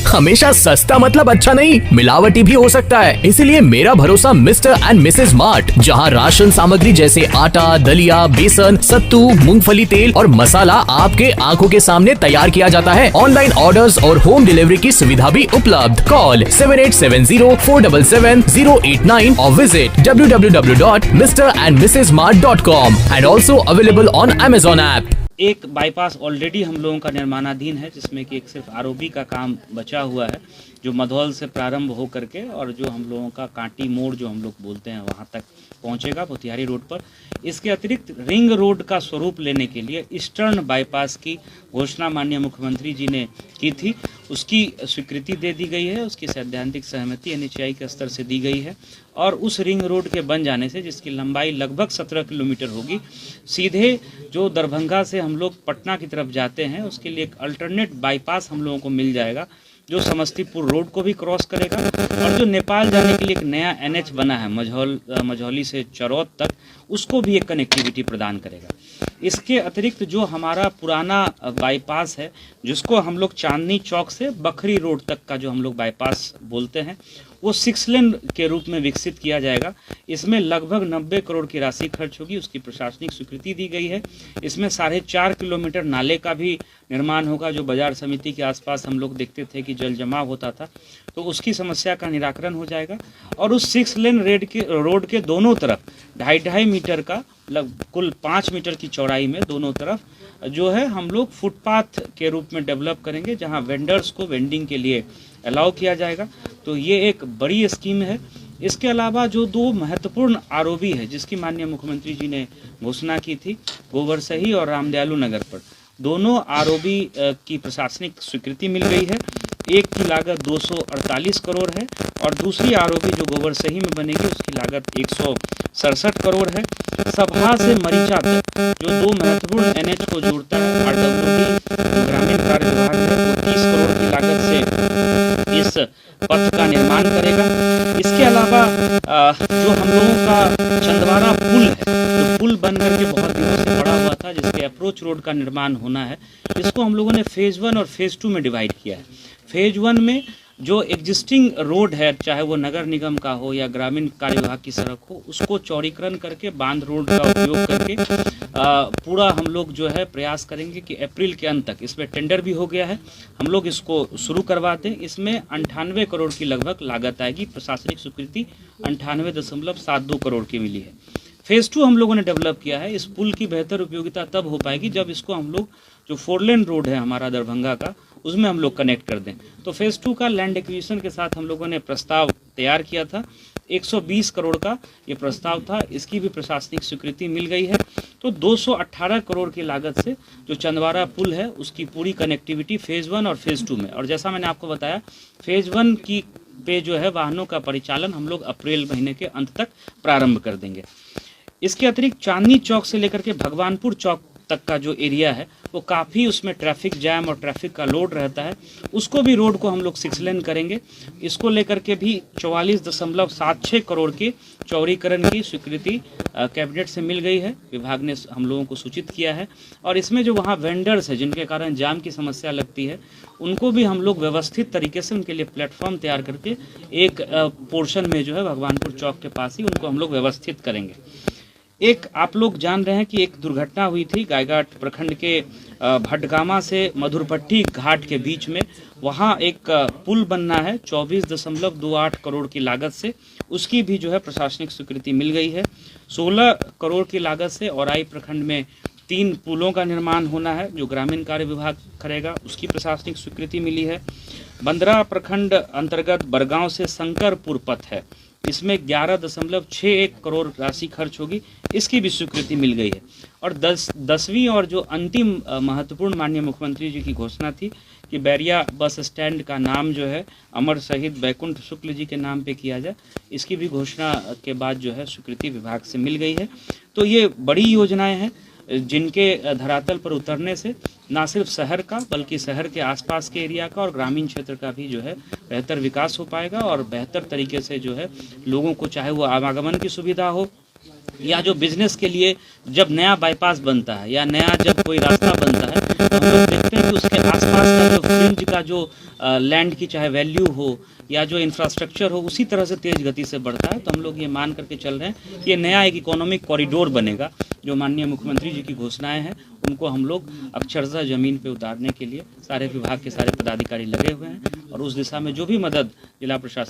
हमेशा सस्ता मतलब अच्छा नहीं, मिलावटी भी हो सकता है। इसीलिए मेरा भरोसा मिस्टर एंड मिसेज मार्ट, जहां राशन सामग्री जैसे आटा, दलिया, बेसन, सत्तू, मूंगफली तेल और मसाला आपके आंखों के सामने तैयार किया जाता है। ऑनलाइन ऑर्डर्स और होम डिलीवरी की सुविधा भी उपलब्ध। कॉल 7870477089 और visit www.mrandmrsmart.com and also available on Amazon app। एक बाईपास ऑलरेडी हम लोगों का निर्माणाधीन है, जिसमें कि एक सिर्फ आरओबी का काम बचा हुआ है, जो मधौल से प्रारंभ हो करके और जो हम लोगों का कांटी मोड़ जो हम लोग बोलते हैं वहाँ तक पहुँचेगा मोतिहारी रोड पर। इसके अतिरिक्त रिंग रोड का स्वरूप लेने के लिए ईस्टर्न बाईपास की घोषणा माननीय मुख्यमंत्री जी ने की थी, उसकी स्वीकृति दे दी गई है, उसकी सैद्धांतिक सहमति NHAI के स्तर से दी गई है। और उस रिंग रोड के बन जाने से, जिसकी लंबाई लगभग 17 किलोमीटर होगी, सीधे जो दरभंगा से हम लोग पटना की तरफ जाते हैं उसके लिए एक अल्टरनेट बाईपास हम लोगों को मिल जाएगा, जो समस्तीपुर रोड को भी क्रॉस करेगा और जो नेपाल जाने के लिए एक नया NH बना है मझौली से चरौद तक, उसको भी एक कनेक्टिविटी प्रदान करेगा। इसके अतिरिक्त जो हमारा पुराना बाईपास है, जिसको हम लोग चांदनी चौक से बखरी रोड तक का जो हम लोग बाईपास बोलते हैं, वो 6 लेन के रूप में विकसित किया जाएगा। इसमें लगभग 90 करोड़ की राशि खर्च होगी, उसकी प्रशासनिक स्वीकृति दी गई है। इसमें 4.5 किलोमीटर नाले का भी निर्माण होगा, जो बाजार समिति के आसपास हम लोग देखते थे कि जल जमाव होता था, तो उसकी समस्या का निराकरण हो जाएगा। और उस 6 लेन रोड के दोनों तरफ 2.5 मीटर का कुल 5 मीटर की चौड़ाई में दोनों तरफ जो है हम लोग फुटपाथ के रूप में डेवलप करेंगे, जहां वेंडर्स को वेंडिंग के लिए अलाउ किया जाएगा। तो ये एक बड़ी स्कीम है। इसके अलावा जो 2 महत्वपूर्ण आरओबी है, जिसकी माननीय मुख्यमंत्री जी ने घोषणा की थी, गोबरसही और रामदयालु नगर पर, दोनों आरओबी की प्रशासनिक स्वीकृति मिल गई है। एक की लागत 248 करोड़ है और दूसरी आरओबी जो गोबरसही में बनेगी उसकी लागत 167 करोड़ है। सभा से मरीचा तक जो 2 महत्वपूर्ण NH को जोड़ता है, RWD जो ग्रामीण कार्य विभाग है, वो 30 करोड़ की लागत से इस पथ का निर्माण करेगा। इसके अलावा जो हम लोगों का चंदवारा पुल है, जो पुल बन करके बहुत दिनों से पड़ा हुआ था, जिसके अप्रोच रोड का निर्माण होना है, इसको हम लोगों ने फेज़ 1 और फेज़ 2 में डिवाइड किया है। फेज 1 में जो एग्जिस्टिंग रोड है, चाहे वो नगर निगम का हो या ग्रामीण कार्य विभाग की सड़क हो, उसको चौड़ीकरण करके बांध रोड का उपयोग करके पूरा हम लोग जो है प्रयास करेंगे कि अप्रैल के अंत तक, इसमें टेंडर भी हो गया है, हम लोग इसको शुरू करवा दें। इसमें 98 करोड़ की लगभग लागत आएगी। प्रशासनिक स्वीकृति 98.72 करोड़ की मिली है। फेज़ 2 हम लोगों ने डेवलप किया है। इस पुल की बेहतर उपयोगिता तब हो पाएगी जब इसको हम लोग जो 4 लेन रोड है हमारा दरभंगा का, उसमें हम लोग कनेक्ट कर दें। तो फेज़ 2 का लैंड एक्विजिशन के साथ हम लोगों ने प्रस्ताव तैयार किया था। 120 करोड़ का ये प्रस्ताव था, इसकी भी प्रशासनिक स्वीकृति मिल गई है। तो 218 करोड़ की लागत से जो चंदवारा पुल है उसकी पूरी कनेक्टिविटी फेज़ 1 और फेज़ 2 में, और जैसा मैंने आपको बताया फेज़ 1 की पे जो है वाहनों का परिचालन हम लोग अप्रैल महीने के अंत तक प्रारंभ कर देंगे। इसके अतिरिक्त चांदनी चौक से लेकर के भगवानपुर चौक तक का जो एरिया है वो काफ़ी, उसमें ट्रैफिक जैम और ट्रैफिक का लोड रहता है, उसको भी रोड को हम लोग 6 लेन करेंगे। इसको लेकर के भी 44.76 करोड़ के चौड़ीकरण की स्वीकृति कैबिनेट से मिल गई है, विभाग ने हम लोगों को सूचित किया है। और इसमें जो वहाँ वेंडर्स है जिनके कारण जाम की समस्या लगती है, उनको भी हम लोग व्यवस्थित तरीके से उनके लिए प्लेटफॉर्म तैयार करके एक पोर्शन में जो है भगवानपुर चौक के पास ही उनको हम लोग व्यवस्थित करेंगे। एक आप लोग जान रहे हैं कि एक दुर्घटना हुई थी गायघाट प्रखंड के भटगामा से मधुरपट्टी घाट के बीच में, वहाँ एक पुल बनना है 24.28 करोड़ की लागत से, उसकी भी जो है प्रशासनिक स्वीकृति मिल गई है। 16 करोड़ की लागत से औराई प्रखंड में 3 पुलों का निर्माण होना है, जो ग्रामीण कार्य विभाग करेगा, उसकी प्रशासनिक स्वीकृति मिली है। बंदरा प्रखंड अंतर्गत बरगांव से शंकरपुर पथ है, इसमें 11.61 करोड़ राशि खर्च होगी, इसकी भी स्वीकृति मिल गई है। और 10वीं और जो अंतिम महत्वपूर्ण माननीय मुख्यमंत्री जी की घोषणा थी कि बैरिया बस स्टैंड का नाम जो है अमर शहीद बैकुंठ शुक्ल जी के नाम पे किया जाए, इसकी भी घोषणा के बाद जो है स्वीकृति विभाग से मिल गई है। तो ये बड़ी योजनाएं हैं जिनके धरातल पर उतरने से ना सिर्फ शहर का बल्कि शहर के आसपास के एरिया का और ग्रामीण क्षेत्र का भी जो है बेहतर विकास हो पाएगा और बेहतर तरीके से जो है लोगों को, चाहे वो आवागमन की सुविधा हो या जो बिजनेस के लिए जब नया बाईपास बनता है या नया जब कोई रास्ता बनता है, तो हम लोग देखते हैं कि उसके आसपास का जो फ्रिंज का जो लैंड की चाहे वैल्यू हो या जो इंफ्रास्ट्रक्चर हो उसी तरह से तेज़ गति से बढ़ता है। तो हम लोग ये मान करके चल रहे हैं कि ये नया एक इकोनॉमिक कॉरिडोर बनेगा। जो माननीय मुख्यमंत्री जी की घोषणाएं हैं उनको हम लोग अक्षरशः ज़मीन पे उतारने के लिए सारे विभाग के सारे पदाधिकारी लगे हुए हैं और उस दिशा में जो भी मदद जिला प्रशासन